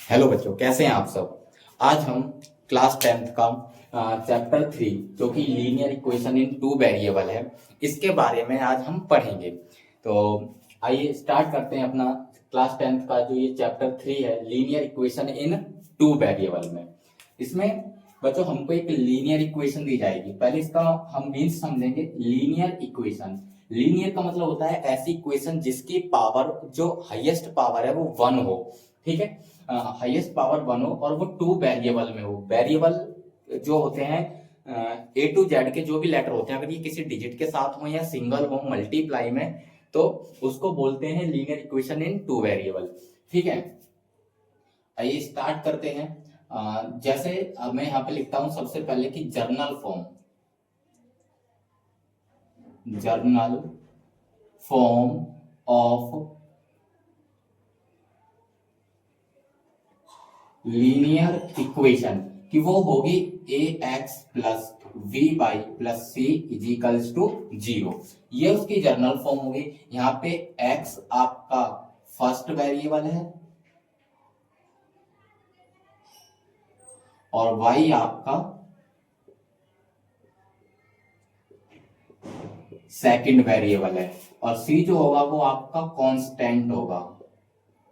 Hello बच्चों, कैसे हैं आप सब। आज हम क्लास 10th का चैप्टर 3 जो कि लीनियर इक्वेशन इन टू वेरिएबल है, इसके बारे में आज हम पढ़ेंगे। तो आइए स्टार्ट करते हैं अपना क्लास 10th का जो ये चैप्टर 3 है, लीनियर इक्वेशन इन टू वेरिएबल में। इसमें बच्चों हमको एक लीनियर इक्वेशन दी जाएगी। पहले इसका हम मीन्स समझेंगे। लीनियर इक्वेशन, लीनियर का मतलब होता है ऐसी इक्वेशन जिसकी पावर, जो हाईएस्ट पावर है वो 1 हो। ठीक है, हाईएस्ट पावर 1 हो और वो टू वेरिएबल में हो। वेरिएबल जो होते हैं ए टू जेड के जो भी लेटर होते हैं, अगर ये किसी डिजिट के साथ हो या सिंगल हो मल्टीप्लाई में, तो उसको बोलते हैं लीनियर इक्वेशन इन टू वेरिएबल। ठीक है, आइए स्टार्ट करते हैं। जैसे मैं यहाँ पे लिखता हूं सबसे पहले कि general form of linear equation कि वो होगी a x plus b y plus c equals to 0। ये उसकी जर्नल फॉर्म होगी। यहाँ पे एक्स आपका फर्स्ट वेरिएबल है और वाई आपका सेकंड वेरिएबल है और सी जो होगा वो आपका कांस्टेंट होगा,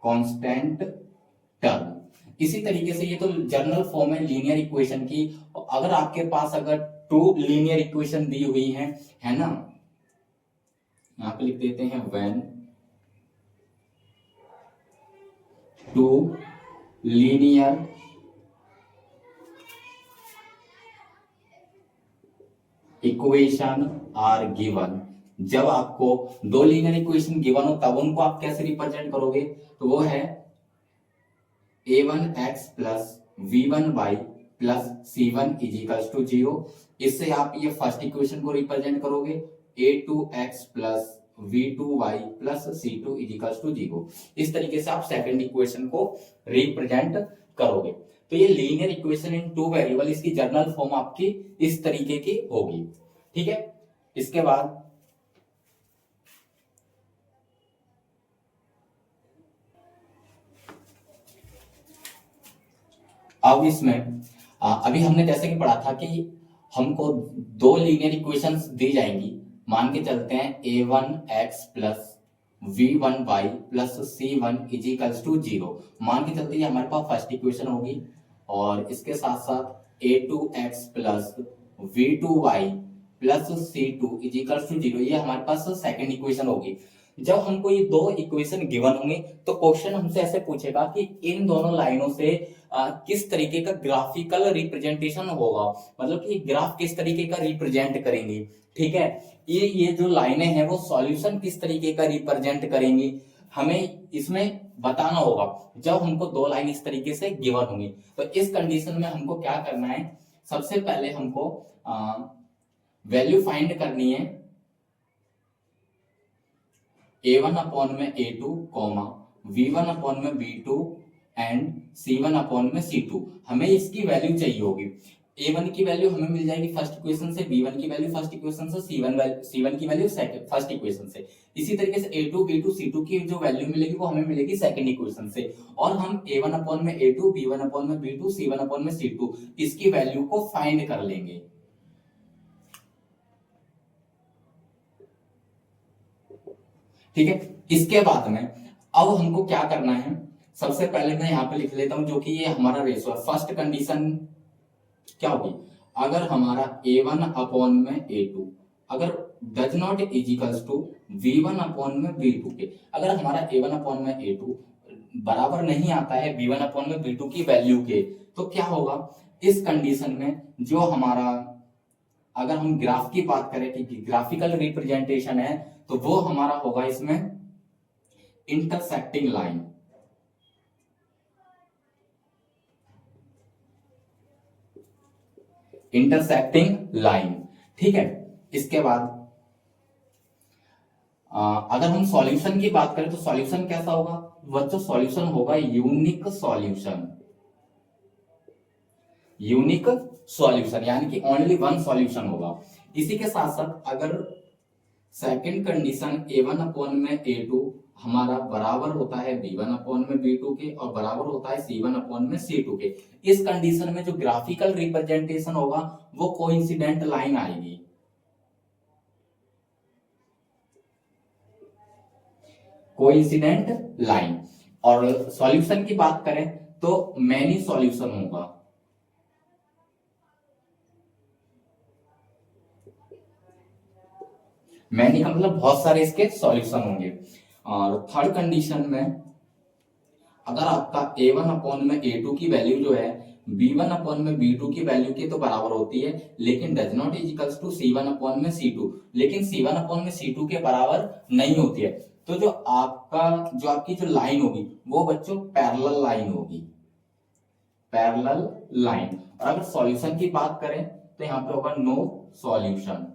कांस्टेंट टर्म। इसी तरीके से ये तो जनरल फॉर्म है लीनियर इक्वेशन की। अगर आपके पास अगर टू लीनियर इक्वेशन दी हुई है ना, यहां पे लिख देते हैं when two linear equation are given. जब आपको दो लीनियर इक्वेशन गिवन हो तब उनको आप कैसे रिप्रेजेंट करोगे, तो वो है a1x plus v1y plus c1 इजिकल्स to 0। इससे आप ये फर्स्ट इक्वेशन को रिप्रेजेंट करोगे a2x plus v2y plus c2 इजिकल्स to 0। इस तरीके से आप सेकंड इक्वेशन को रिप्रेजेंट करोगे। तो ये लीनियर इक्वेशन इन टू वेरिएबल, इसकी जर्नल फॉर्म आपकी इस तरीके की होगी। ठीक है, इसके बाद अब इसमें अभी हमने जैसे कि पढ़ा था कि हमको दो लीनियर इक्वेशंस दी जाएंगी। मान के चलते हैं a1x plus v1y plus c1 इजिकल्स to 0। मान के चलते ये हमारे पास फर्स्ट इक्वेशन होगी और इसके साथ साथ a2x plus v2y plus c2 इजिकल्स to 0 ये हमारे पास सेकंड इक्वेशन होगी। जब हमको ये दो इक्वेशन गिवन होंगे तो क्वेश्चन हमसे ऐसे पूछेगा कि इन दोनों लाइनों से किस तरीके का ग्राफिकल रिप्रेजेंटेशन होगा, मतलब कि ग्राफ किस तरीके का रिप्रेजेंट करेंगे। ठीक है, ये जो लाइनें हैं वो सॉल्यूशन किस तरीके का रिप्रेजेंट करेंगी, हमें इसमें बताना होगा जब हमको दो लाइन इस तरीके से गिवन होंगी। तो इस कंडीशन में हमको क्या करना है, सबसे पहले हमको वैल्यू फाइंड करनी है a1 अपॉन में a2 कॉमा v1 अपॉन में v2 एंड c1 अपॉन में c2। हमें इसकी वैल्यू चाहिए होगी। a1 की वैल्यू हमें मिल जाएगी फर्स्ट इक्वेशन से, b1 की वैल्यू फर्स्ट इक्वेशन से, c1 की वैल्यू फर्स्ट इक्वेशन से। इसी तरीके से a2 b2 c2 की जो वैल्यू मिलेगी वो हमें मिलेगी सेकंड इक्वेशन से। और हम a1 अपॉन में a2 b1 अपॉन में b2 c1 अपॉन में c2 इसकी वैल्यू को फाइंड कर लेंगे। ठीक है, इसके बाद में अब हमको क्या करना है, सबसे पहले मैं यहां पे लिख लेता हूं जो कि ये हमारा रेशो है। फर्स्ट कंडीशन क्या होगी, अगर हमारा a1 अपॉन में a2 अगर does not equals to v1 upon में v2 के, अगर हमारा a1 अपॉन में a2 बराबर नहीं आता है v1 अपॉन में v2 की वैल्यू के, तो क्या होगा इस कंडीशन में, जो हमारा अगर हम ग्राफ की बात करें कि ग्राफिकल रिप्रेजेंटेशन है, तो वो हमारा होगा इसमें इंटरसेक्टिंग लाइन। इंटरसेक्टिंग लाइन, ठीक है। इसके बाद अगर हम सॉल्यूशन की बात करें तो सॉल्यूशन कैसा होगा बच्चों, सॉल्यूशन होगा यूनिक सॉल्यूशन। यूनिक सॉल्यूशन यानी कि ओनली वन सॉल्यूशन होगा। इसी के साथ साथ अगर सेकंड कंडीशन a1 अपॉन में a2 हमारा बराबर होता है b1 अपॉन में b2 के और बराबर होता है c1 अपॉन में c2 के। इस कंडीशन में जो ग्राफिकल रिप्रेजेंटेशन होगा वो कोइंसिडेंट लाइन आएगी। Coincident line. और सॉल्यूशन की बात करें तो मैनी सॉल्यूशन होगा। मैनी का मतलब बहुत सारे इसके सॉल्यूशन होंगे। और थर्ड कंडीशन में अगर आपका a1 अपॉन में a2 की वैल्यू जो है b1 अपॉन में b2 की वैल्यू के तो बराबर होती है, लेकिन does not is equals to c1 upon में c2, लेकिन c1 अपॉन में c2 के बराबर नहीं होती है, तो जो आपकी जो लाइन होगी वो बच्चों पैरेलल लाइन होगी। Parallel line. और अगर सॉल्यूशन की बात करें तो यहाँ पे होगा नो सॉल्यूशन।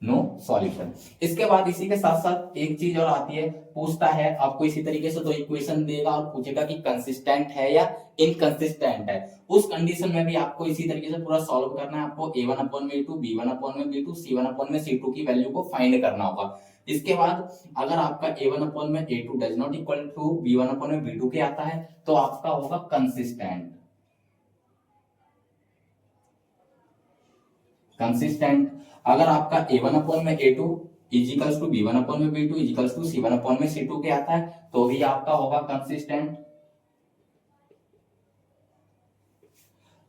No solution. इसके बाद इसी के साथ साथ एक चीज और आती है, पूछता है आपको इसी तरीके से दो इक्वेशन देगा और पूछेगा कि कंसिस्टेंट है या इनकंसिस्टेंट है। उस कंडीशन में भी आपको इसी तरीके से पूरा सॉल्व करना है। आपको a1 अपॉन में a2, b1 अपॉन में b2, c1 अपॉन में c2 की वैल्यू को फाइंड करना होगा। इसके बाद अगर आपका a1 अपॉन में a2 does not equal to b1 upon में b2 के आता है तो आपका होगा कंसिस्टेंट। कंसिस्टेंट। अगर आपका a1 अपॉन में a2 equals to b1 upon में b2 इजिकल्स टू c1 अपॉन में c2 के आता है तो भी आपका होगा कंसिस्टेंट।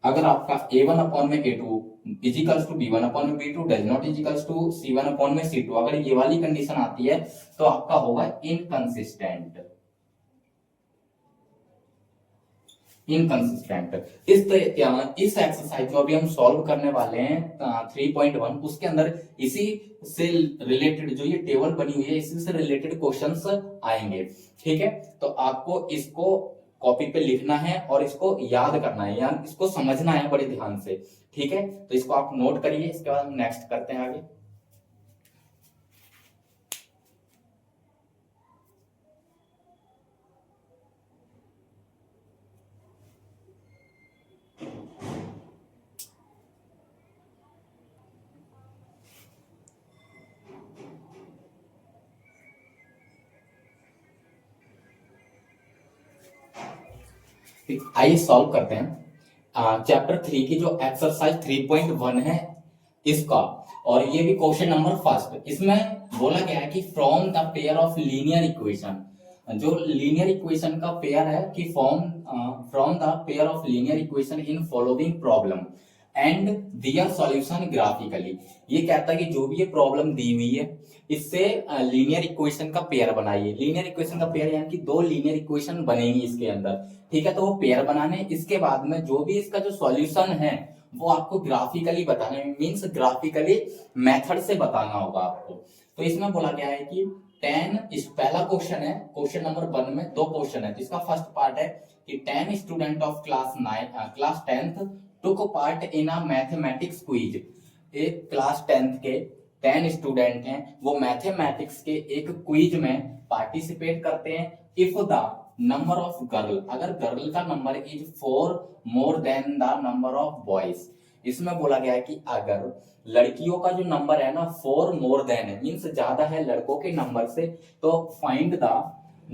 अगर आपका a1 अपॉन में a2 equals to b1 upon में b2 does not equals to c1 upon में c2, अगर ये वाली कंडीशन आती है तो आपका होगा इनकंसिस्टेंट। इनकंसिस्टेंट। इस एक्सरसाइज जो अभी हम सॉल्व करने वाले हैं 3.1 उसके अंदर इसी से रिलेटेड जो ये टेबल बनी हुई है इसी से रिलेटेड क्वेश्चंस आएंगे। ठीक है, तो आपको इसको कॉपी पे लिखना है और इसको याद करना है या इसको समझना है बड़े ध्यान से। ठीक है, तो इसको आप नोट करिए, इसके बाद हम नेक्स्ट करते हैं आगे। आइए सॉल्व करते हैं चैप्टर 3 की जो एक्सरसाइज 3.1 है इसका, और ये भी क्वेश्चन नंबर फर्स्ट। इसमें बोला गया है कि from the pair of linear equation, जो लीनियर इक्वेशन का पेयर है कि from the pair of linear equation in following problem and their solution graphically. ये कहता है कि जो भी ये प्रॉब्लम दी हुई है इससे लीनियर इक्वेशन का पेयर बनाइए। लीनियर इक्वेशन का पेयर यानी कि दो लीनियर इक्वेशन बनेंगी इसके अंदर। ठीक है, तो वो पेयर बनाने, इसके बाद में जो भी इसका जो सॉल्यूशन है वो आपको ग्राफिकली बताना है, मींस ग्राफिकली मेथड से बताना होगा आपको। तो इसमें बोला गया है कि 10 इस पहला क्वेश्चन है, क्वेश्चन नंबर 1 में दो क्वेश्चन है। तो इसका फर्स्ट पार्ट है कि 10 student of class 10th took part in a mathematics quiz. एक क्लास 10th के 10 स्टूडेंट हैं, वो मैथमेटिक्स के एक क्विज में पार्टिसिपेट करते हैं। If the number of girl, अगर गर्ल का number is 4 more than the number of boys. इसमें बोला गया है कि अगर लड़कियों का जो नंबर है ना 4 मोर देन है, मीन्स ज्यादा है लड़कों के नंबर से, तो find the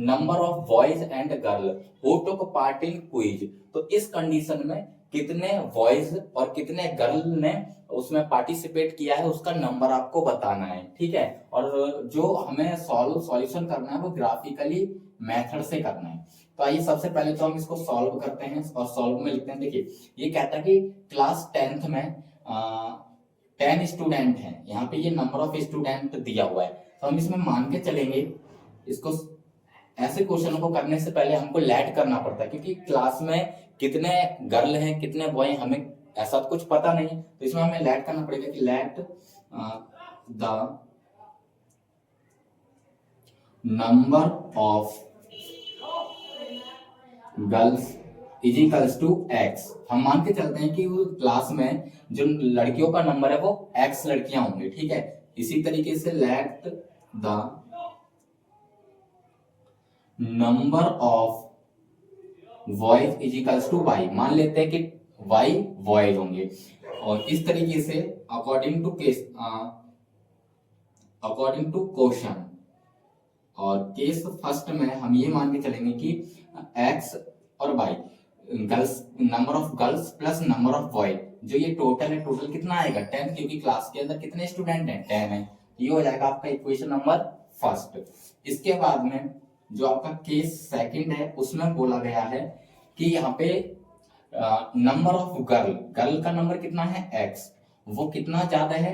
number of boys and girl who took part in quiz. तो इस कंडीशन में कितने बॉयज और कितने गर्ल ने उसमें पार्टिसिपेट किया है उसका नंबर आपको बताना है। ठीक है, और जो हमें सॉल्यूशन करना है वो ग्राफिकली मेथड से करना है। तो आइए सबसे पहले तो हम इसको सॉल्व करते हैं और सॉल्व में लिखते हैं। देखिए ये कहता है कि क्लास 10th में 10 स्टूडेंट हैं, यहाँ पे ये नंबर ऑफ स्टूडेंट दिया हुआ है, तो हम इसमें मान के चलेंगे। इसको ऐसे क्वेश्चनों को करने से पहले हमको लेट करना पड़ता है, क्योंकि क्लास में कितने गर्ल हैं कितने बॉय हमें ऐसा तो कुछ पता नहीं, तो इसमें हमें लेट करना पड़ेगा कि let the number of girls is equals to x. हम मान के चलते हैं कि वो क्लास में जो लड़कियों का नंबर है वो एक्स लड़कियां होंगी। ठीक है, इसी तरीके से let the number of boys is equals to y. मान लेते हैं कि वाई बॉयज होंगे, और इस तरीके से अकॉर्डिंग टू क्वेश्चन और केस फर्स्ट में हम ये मान के चलेंगे कि एक्स और y girls, number of girls plus number of boy, जो ये टोटल है, टोटल कितना आएगा 10, क्योंकि क्लास के अंदर कितने स्टूडेंट हैं 10 है। ये हो जाएगा आपका इक्वेशन नंबर फर्स्ट। इसके बाद में जो आपका केस सेकंड है उसमें बोला गया है कि यहाँ पे नंबर ऑफ गर्ल का नंबर कितना है एक्स, वो कितना ज्यादा है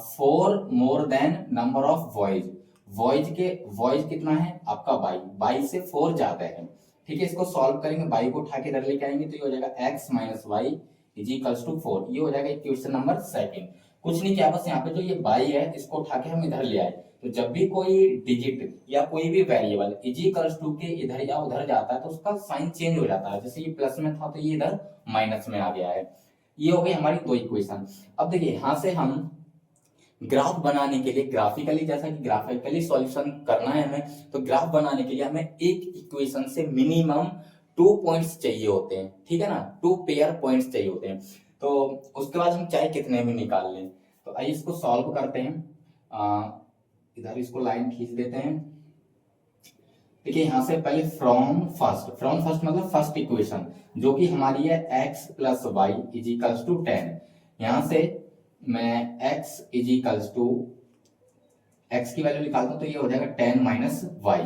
4 more than number of boys, boys कितना है आपका बाई से 4 ज्यादा है। ठीक है, इसको सॉल्व करेंगे, बाई को उठा के इधर लेके आएंगे तो ये हो जाएगा x minus y is equals to 4। ये हो जाएगा इक्वेशन नंबर सेकंड। कुछ नहीं किया, बस यहाँ पे जो ये बाई है इसको उठा के हम इधर ले आए। तो जब भी कोई डिजिट या कोई भी वेरिएबल इज इक्वल्स टू के इधर या उधर जाता है तो उसका साइन चेंज हो जाता है। जैसे ये प्लस में था तो ये इधर माइनस में आ गया है। ये हो गई हमारी दो इक्वेशन। अब देखिए यहाँ से हम ग्राफ बनाने के लिए ग्राफिकली, जैसा कि ग्राफिकली सॉल्यूशन करना है हमें, तो ग्राफ बनाने के लिए हमें एक इक्वेशन से मिनिमम 2 पॉइंट्स चाहिए होते हैं। ठीक है ना, 2 पेयर पॉइंट्स चाहिए होते हैं। तो उसके बाद हम चाहे कितने भी निकाल लें। तो आइए इसको सॉल्व करते हैं। इधर इसको लाइन खींच देते हैं। देखिए यहाँ से पहले फ्रॉम फर्स्ट मतलब फर्स्ट इक्वेशन जो कि हमारी है x plus y is equals to 10। यहाँ से मैं x is equals to x की वैल्यू निकालता हूं तो ये हो जाएगा 10 माइनस वाई।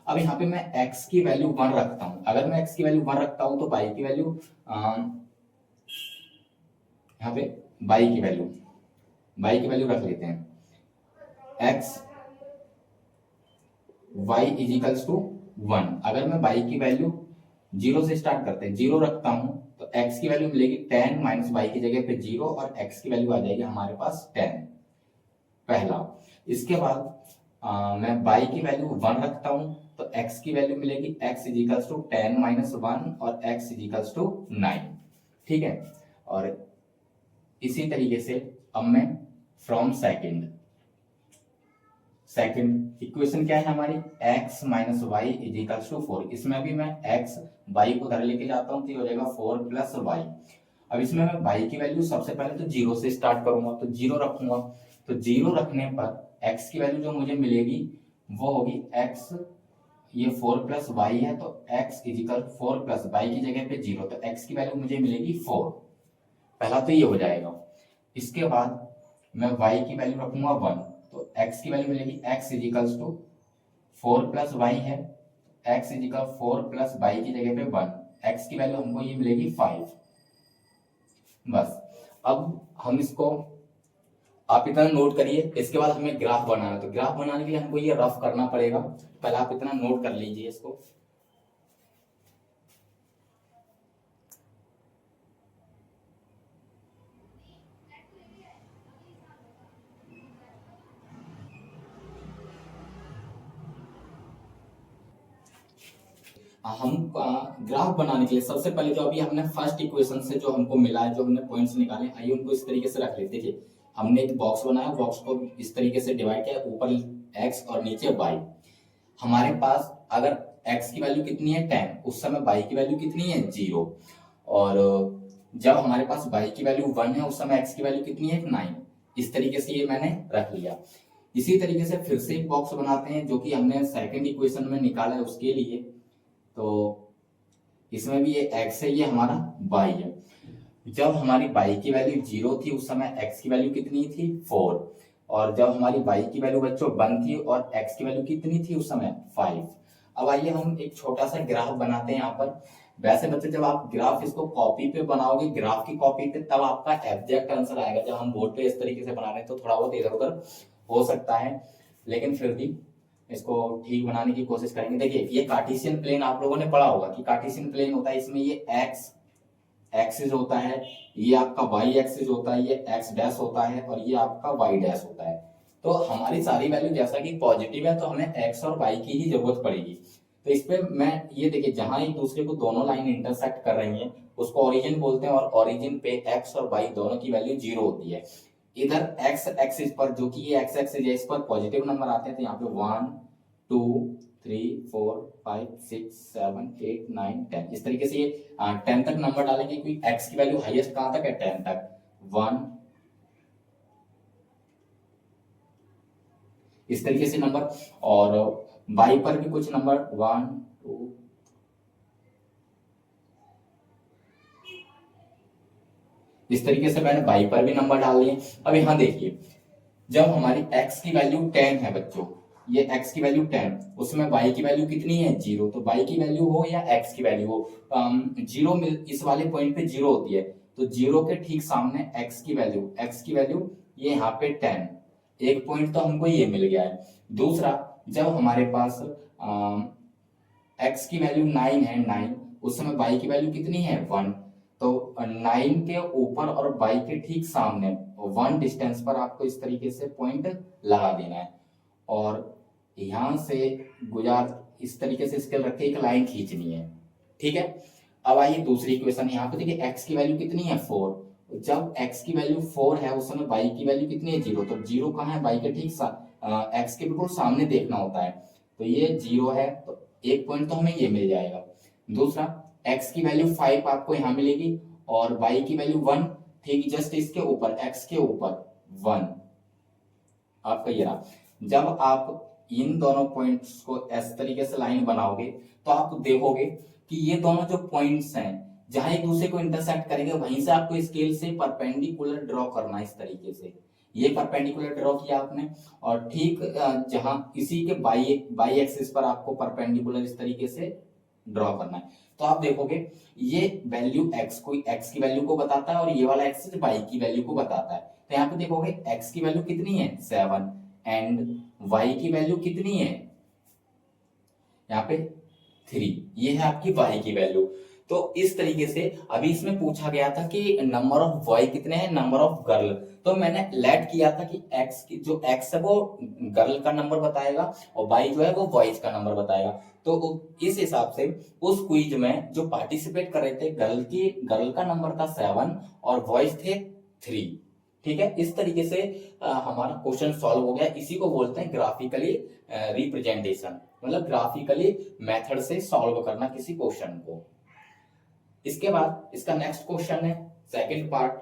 अब यहाँ पे मैं x की वैल्यू 1 रखता हूं। अगर मैं x की वैल्यू 1 रखता हूं तो y की वैल्यू यहाँ पे y की वैल्यू रख लेते हैं x y is equals to 1। अगर मैं y की वैल्यू 0 से स्टार्ट करते हैं, 0 रखता हूं तो x की वैल्यू मिलेगी 10 माइनस y की जगह पे 0 और x की वैल्यू आ जाएगी हमारे पास 10 पहला। इसके बाद मैं y की वैल्यू 1 रखता हूं तो x की वैल्यू मिलेगी x is equals to 10 minus 1 और x इज इक्वल्स टू 9। ठीक है, और इसी तरीके से अब मैं फ्रॉम सेकंड इक्वेशन क्या है हमारी x minus y is equals to 4। इसमें भी मैं x y को उधर लेके जाता हूं तो ये हो जाएगा 4 प्लस वाई। अब इसमें मैं y की वैल्यू सबसे पहले तो 0 से स्टार्ट करूंगा तो 0 रखूंगा। तो 0 रखने पर x की वैल्यू जो मुझे मिलेगी वो होगी x, ये 4 प्लस वाई है तो x is equal 4 plus y की जगह पे 0 तो x की वैल्यू मुझे मिलेगी 4। पहला तो ये हो जाएगा। इसके बाद मैं y की वैल्यू रखूंगा 1 तो x की वैल्यू मिलेगी x is equals to 4 plus y है, x is equal 4 plus y की जगह पे 1, x की वैल्यू हमको ये मिलेगी 5। बस अब हम इसको आप इतना नोट करिए। इसके बाद हमें ग्राफ बनाना है तो ग्राफ बनाने के लिए हमको ये रफ करना पड़ेगा। पहले आप इतना नोट कर लीजिए इसको। हम ग्राफ बनाने के लिए सबसे पहले जो अभी हमने फर्स्ट इक्वेशन से जो हमको मिला है, जो हमने पॉइंट्स निकाले, आइए उनको इस तरीके से रख लेते। देखिए हमने एक बॉक्स बनाया, बॉक्स को इस तरीके से डिवाइड किया, ऊपर x और नीचे y। हमारे पास अगर x की वैल्यू कितनी है 10, उस समय y की वैल्यू कितनी है 0, और जब हमारे पास y की वैल्यू 1 है उस समय x की वैल्यू कितनी है 9। इस तरीके से ये मैंने रख लिया। इसी तरीके से फिर से एक बॉक्स बनाते हैं जो कि हमने सेकंड इक्वेशन में निकाला है उसके लिए। तो इसमें भी ये x है, ये हमारा y है। जब हमारी y की वैल्यू 0 थी उस समय x की वैल्यू कितनी थी 4, और जब हमारी y की वैल्यू बच्चों 1 थी और x की वैल्यू कितनी थी उस समय 5। अब आइए हम एक छोटा सा ग्राफ बनाते हैं यहाँ पर। वैसे बच्चों जब आप ग्राफ इसको कॉपी पे बनाओगे, ग्राफ की कॉपी पे, तब आपका एग्जैक्ट आंसर आएगा। जब हम बोर्ड पे इस तरीके से बना रहे हैं तो थोड़ा बहुत इधर उधर हो सकता है, लेकिन फिर भी इसको ठीक बनाने की कोशिश करेंगे। देखिए ये कार्टेशियन प्लेन आप लोगों ने पढ़ा होगा कि कार्टेशियन प्लेन होता है, इसमें ये x एक्सिस होता है, ये आपका y एक्सिस होता है, ये x डैश होता है और ये आपका y डैश होता है। तो हमारी सारी वैल्यू जैसा कि पॉजिटिव है तो हमें x और y की ही जरूरत पड़ेगी। तो इस पे मैं ये देखिए जहां एक दूसरे को दोनों लाइन इंटरसेक्ट कर रही हैं उसको ओरिजिन बोलते हैं, और ओरिजिन पे x और y दोनों की वैल्यू 0 होती है। इधर x एक्सिस पर जो कि ये x एक्सिस है इस पर पॉजिटिव नंबर आते हैं, तो यहाँ पे 1 2 3 4 5 6 7 8 9 10 इस तरीके से ये 10 तक नंबर डालेंगे क्योंकि x की वैल्यू हाईएस्ट कहां तक है 10 तक। 1 इस तरीके से नंबर, और वाई पर भी कुछ नंबर 1 2 इस तरीके से मैंने वाई पर भी नंबर डाल दिए। अब यहाँ देखिए, जब हमारी x की वैल्यू 10 है बच्चों, ये x की वैल्यू 10, उसमें y की वैल्यू कितनी है 0, तो y की वैल्यू हो या x की वैल्यू हो, जीरो मिल इस वाले पॉइंट पे 0 होती है, तो 0 के ठीक सामने x की वैल्यू ये यहाँ पे 10, एक पॉइंट तो हमको ये मिल गया है। दूसरा, जब हमारे पास x की वैल्यू 9 है 9, उस समय y की वैल्यू कितनी है 1, तो 9 के ऊपर और y के ठीक सामने 1 डिस्टेंस पर आपको इस तरीके से पॉइंट लगा देना है, और यहां से इस तरीके से स्केल रख के एक लाइन खींचनी है। ठीक है, अब आइए दूसरी इक्वेशन, यहाँ पे देखिए x की वैल्यू कितनी है 4, जब x की वैल्यू 4 है उस समय y की वैल्यू कितनी है 0, तो 0 कहाँ है y के ठीक x के बिल्कुल सामने देखना होता है, तो ये 0 है, तो एक पॉइंट तो हमें ये मिल जाएगा। दूसरा, x की वैल्यू 5 आपको यहाँ मिलेगी और y की वैल्यू 1, ठीक जस्ट इसके ऊपर x के ऊपर 1 आपका ये रहा। जब आप इन दोनों पॉइंट्स को इस तरीके से लाइन बनाओगे तो आप देखोगे कि ये दोनों जो पॉइंट्स हैं जहां एक दूसरे को इंटरसेक्ट करेंगे वहीं से आपको स्केल से परपेंडिकुलर ड्रॉ करना है। इस तरीके से ये परपेंडिकुलर ड्रॉ किया आपने, और ठीक जहां इसी के बाई एक्सिस पर आपको परपेंडिकुलर इस तरीके से ड्रॉ करना है। तो आप देखोगे ये वैल्यू x की वैल्यू को बताता है और ये वाला एक्सिस y की वैल्यू को बताता है। तो यहाँ पे देखोगे x की वैल्यू कितनी है 7 एंड y की वैल्यू कितनी है यहाँ पे 3, ये है आपकी y की वैल्यू। तो इस तरीके से अभी इसमें पूछा गया था कि नंबर ऑफ बॉय कितने हैं, नंबर ऑफ गर्ल, तो मैंने लेट किया था कि जो x है वो गर्ल का नंबर बताएगा और y जो है वो बॉयज का नंबर बताएगा। तो इस हिसाब से उस क्विज में जो पार्टिसिपेट कर रहे थे गर्ल का नंबर था 7 और बॉयज थे 3। ठीक है, इस तरीके से हमारा क्वेश्चन सॉल्व हो गया। इसी को बोलते हैं ग्राफिकली रिप्रेजेंटेशन, मतलब ग्राफिकली मेथड से सॉल्व करना किसी क्वेश्चन को। इसके बाद इसका नेक्स्ट क्वेश्चन है सेकंड पार्ट,